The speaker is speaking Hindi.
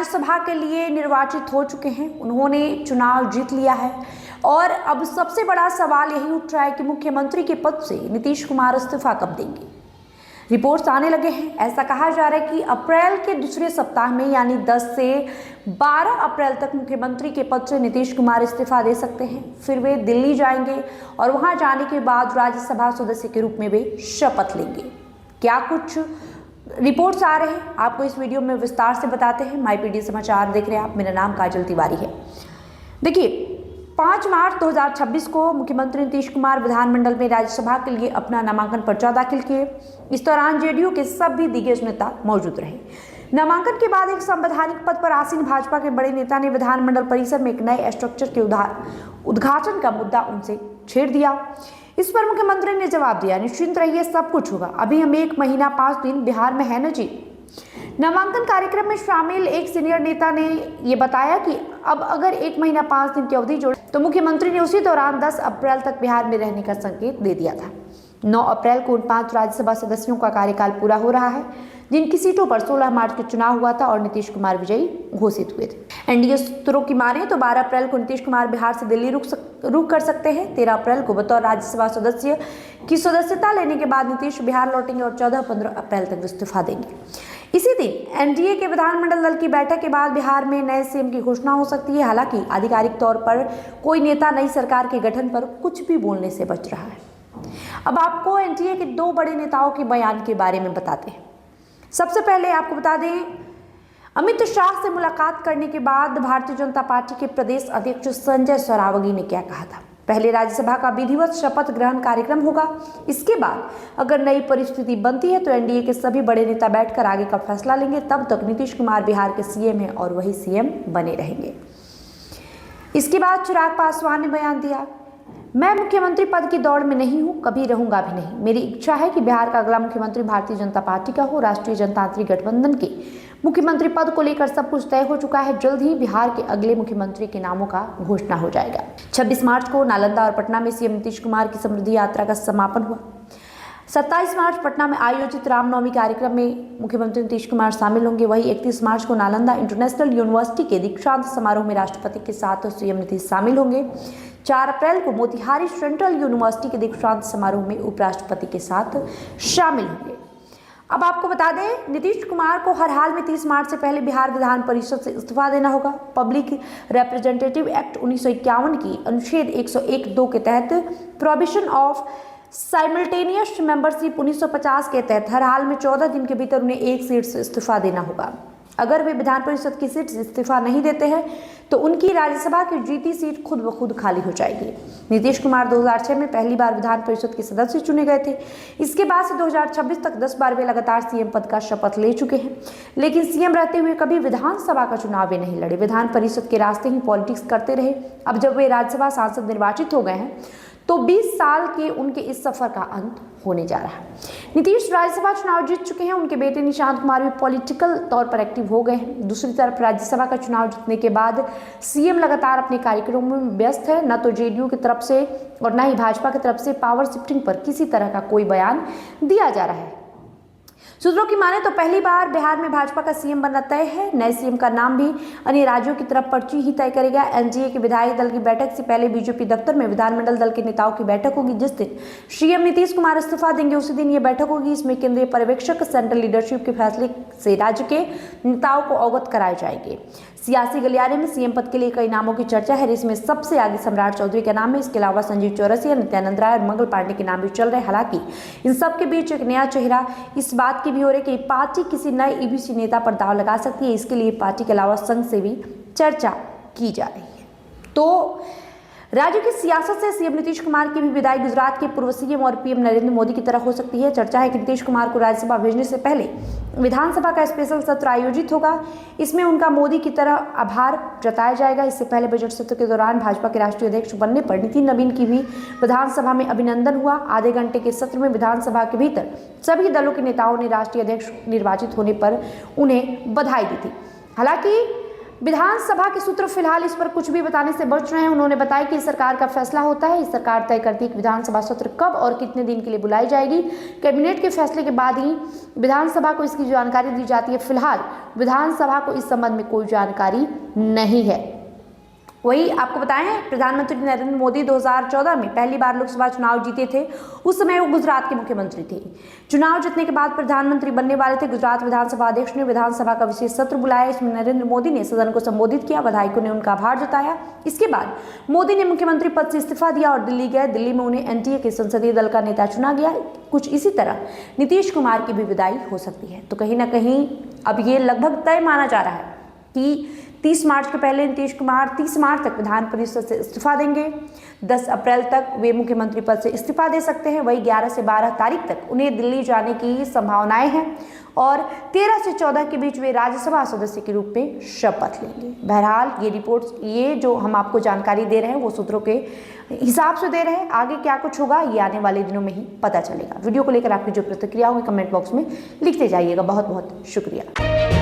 राज्यसभा के लिए निर्वाचित हो चुके हैं, उन्होंने चुनाव जीत लिया है और अब सबसे बड़ा सवाल यही उठ रहा है कि मुख्यमंत्री के पद से नीतीश कुमार इस्तीफा कब देंगे। रिपोर्ट्स आने लगे हैं, ऐसा कहा जा रहा है कि अप्रैल के दूसरे सप्ताह में यानी 10 से 12 अप्रैल तक मुख्यमंत्री के पद से नीतीश कुमार इस्तीफा दे सकते हैं। फिर वे दिल्ली जाएंगे और वहां जाने के बाद राज्यसभा सदस्य के रूप में वे शपथ लेंगे। क्या कुछ रिपोर्ट्स आ रहे हैं, आपको इस वीडियो में विस्तार से बताते हैं। माई पीडी समाचार देख रहे हैं आप, मेरा नाम काजल तिवारी है। देखिए, 5 मार्च 2026 को मुख्यमंत्री नीतीश कुमार विधानमंडल में राज्यसभा के लिए अपना नामांकन पर्चा दाखिल किए। इस दौरान जेडीयू के सभी दिग्गज नेता मौजूद रहे। नामांकन के बाद एक संवैधानिक पद पर आसीन भाजपा के बड़े नेता ने विधानमंडल परिसर में एक नए स्ट्रक्चर के उद्घाटन का मुद्दा उनसे छेड़ दिया। इस पर मुख्यमंत्री ने जवाब दिया, निश्चिंत रहिए, सब कुछ होगा, अभी हम 1 महीना 5 दिन बिहार में है न जी। नामांकन कार्यक्रम में शामिल एक सीनियर नेता ने यह बताया कि अब अगर 1 महीना 5 दिन की अवधि जोड़े तो मुख्यमंत्री ने उसी दौरान 10 अप्रैल तक बिहार में रहने का संकेत दे दिया था। 9 अप्रैल को उन 5 राज्यसभा सदस्यों का कार्यकाल पूरा हो रहा है जिनकी सीटों पर 16 मार्च को चुनाव हुआ था और नीतीश कुमार विजयी घोषित हुए थे। एनडीए सूत्रों की माने तो 12 अप्रैल को नीतीश कुमार बिहार से दिल्ली रुख कर सकते हैं। 13 अप्रैल को बतौर राज्यसभा सदस्य की सदस्यता लेने के बाद नीतीश बिहार लौटेंगे और 14-15 अप्रैल तक इस्तीफा देंगे। इसी दिन एनडीए के विधानमंडल दल की बैठक के बाद बिहार में नए सीएम की घोषणा हो सकती है। हालांकि आधिकारिक तौर पर कोई नेता नई सरकार के गठन पर कुछ भी बोलने से बच रहा है। अब आपको एनडीए के 2 बड़े नेताओं के बयान के बारे में बताते हैं। सबसे पहले आपको बता दें, अमित शाह से मुलाकात करने के बाद भारतीय जनता पार्टी के प्रदेश अध्यक्ष संजय सरावगी ने क्या कहा था। पहले राज्यसभा का विधिवत शपथ ग्रहण कार्यक्रम होगा, इसके बाद अगर नई परिस्थिति बनती है तो एनडीए के सभी बड़े नेता बैठकर आगे का फैसला लेंगे। तब तक नीतीश कुमार बिहार के सीएम हैं और वही सीएम बने रहेंगे। इसके बाद चिराग पासवान ने बयान दिया, मैं मुख्यमंत्री पद की दौड़ में नहीं हूं, कभी रहूंगा भी नहीं। मेरी इच्छा है कि बिहार का अगला मुख्यमंत्री भारतीय जनता पार्टी का हो। राष्ट्रीय जनतांत्रिक गठबंधन के मुख्यमंत्री पद को लेकर सब कुछ तय हो चुका है। जल्द ही बिहार के अगले मुख्यमंत्री के नामों का घोषणा हो जाएगा। 26 मार्च को नालंदा और पटना में सीएम नीतीश कुमार की समृद्धि यात्रा का समापन हुआ। 27 मार्च पटना में आयोजित रामनवमी कार्यक्रम में मुख्यमंत्री नीतीश कुमार शामिल होंगे। वहीं 31 मार्च को नालंदा इंटरनेशनल यूनिवर्सिटी के दीक्षांत समारोह में राष्ट्रपति के साथ सीएम नीतीश शामिल होंगे। 4 अप्रैल को मोतिहारी सेंट्रल यूनिवर्सिटी के दीक्षांत समारोह में उपराष्ट्रपति के साथ शामिल होंगे। अब आपको बता दें, नीतीश कुमार को हर हाल में 30 मार्च से पहले बिहार विधान परिषद से इस्तीफा देना होगा। पब्लिक रिप्रेजेंटेटिव एक्ट 1951 की अनुच्छेद 101(2) के तहत प्रोहिबिशन ऑफ साइमल्टेनियस मेंबरशिप 1950 के तहत हर हाल में 14 दिन के भीतर उन्हें एक सीट से इस्तीफा देना होगा। अगर वे विधान परिषद की सीट से इस्तीफा नहीं देते हैं तो उनकी राज्यसभा की जीती सीट खुद ब खुद खाली हो जाएगी। नीतीश कुमार 2006 में पहली बार विधान परिषद के सदस्य चुने गए थे। इसके बाद से 2026 तक 10 बार वे लगातार सीएम पद का शपथ ले चुके हैं, लेकिन सीएम रहते हुए कभी विधानसभा का चुनाव वे नहीं लड़े। विधान परिषद के रास्ते ही पॉलिटिक्स करते रहे। अब जब वे राज्यसभा सांसद निर्वाचित हो गए हैं तो 20 साल के उनके इस सफर का अंत होने जा रहा है। नीतीश राज्यसभा चुनाव जीत चुके हैं। उनके बेटे निशांत कुमार भी पॉलिटिकल तौर पर एक्टिव हो गए हैं। दूसरी तरफ राज्यसभा का चुनाव जीतने के बाद सीएम लगातार अपने कार्यक्रमों में व्यस्त है। न तो जेडीयू की तरफ से और न ही भाजपा की तरफ से पावर शिफ्टिंग पर किसी तरह का कोई बयान दिया जा रहा है। सूत्रों की माने तो पहली बार बिहार में भाजपा का सीएम बनना तय है। नए सीएम का नाम भी अन्य राज्यों की तरफ पर्ची ही तय करेगा। एनडीए के विधायक दल की बैठक से पहले बीजेपी दफ्तर में विधानमंडल दल के नेताओं की बैठक होगी। जिस दिन सीएम नीतीश कुमार इस्तीफा देंगे उसी दिन ये बैठक होगी। इसमें केंद्रीय पर्यवेक्षक सेंट्रल लीडरशिप के फैसले से राज्य के नेताओं को अवगत कराए जाएंगे। सियासी गलियारे में सीएम पद के लिए कई नामों की चर्चा है। इसमें सबसे आगे सम्राट चौधरी का नाम है। इसके अलावा संजीव चौरसिया, नित्यानंद राय और मंगल पांडे के नाम भी चल रहे हैं। हालांकि इन सब के बीच एक नया चेहरा इस बात की भी हो रही है कि पार्टी किसी नए ईबीसी नेता पर दांव लगा सकती है। इसके लिए पार्टी के अलावा संघ से भी चर्चा की जा रही है। तो राज्य की सियासत से सीएम नीतीश कुमार की भी विदाई गुजरात के पूर्व सीएम और पीएम नरेंद्र मोदी की तरह हो सकती है। चर्चा है कि नीतीश कुमार को राज्यसभा भेजने से पहले विधानसभा का स्पेशल सत्र आयोजित होगा। इसमें उनका मोदी की तरह आभार जताया जाएगा। इससे पहले बजट सत्र के दौरान भाजपा के राष्ट्रीय अध्यक्ष बनने पर नितिन नवीन की भी विधानसभा में अभिनंदन हुआ। आधे घंटे के सत्र में विधानसभा के भीतर सभी दलों के नेताओं ने राष्ट्रीय अध्यक्ष निर्वाचित होने पर उन्हें बधाई दी थी। हालांकि विधानसभा के सूत्र फिलहाल इस पर कुछ भी बताने से बच रहे हैं। उन्होंने बताया कि सरकार का फैसला होता है, इस सरकार तय करती है कि विधानसभा सत्र कब और कितने दिन के लिए बुलाई जाएगी। कैबिनेट के फैसले के बाद ही विधानसभा को इसकी जानकारी दी जाती है। फिलहाल विधानसभा को इस संबंध में कोई जानकारी नहीं है। वही आपको बताएं, प्रधानमंत्री नरेंद्र मोदी 2014 में पहली बार लोकसभा चुनाव जीते थे। उस समय वो गुजरात के मुख्यमंत्री थे। चुनाव जीतने के बाद प्रधानमंत्री बनने वाले थे। गुजरात विधानसभा अध्यक्ष ने विधानसभा का विशेष सत्र बुलाया। इसमें नरेंद्र मोदी ने सदन को संबोधित किया, विधायकों ने उनका आभार जताया। इसके बाद मोदी ने मुख्यमंत्री पद से इस्तीफा दिया और दिल्ली गए। दिल्ली में उन्हें एनडीए के संसदीय दल का नेता चुना गया। कुछ इसी तरह नीतीश कुमार की भी विदाई हो सकती है। तो कहीं ना कहीं अब ये लगभग तय माना जा रहा है कि 30 मार्च के पहले नीतीश कुमार 30 मार्च तक विधान परिषद से इस्तीफा देंगे। 10 अप्रैल तक वे मुख्यमंत्री पद से इस्तीफा दे सकते हैं। वही 11 से 12 तारीख तक उन्हें दिल्ली जाने की संभावनाएं हैं और 13 से 14 के बीच वे राज्यसभा सदस्य के रूप में शपथ लेंगे। बहरहाल ये रिपोर्ट्स, ये जो हम आपको जानकारी दे रहे हैं वो सूत्रों के हिसाब से दे रहे हैं। आगे क्या कुछ होगा ये आने वाले दिनों में ही पता चलेगा। वीडियो को लेकर आपकी जो प्रतिक्रिया होगी कमेंट बॉक्स में लिखते जाइएगा। बहुत बहुत शुक्रिया।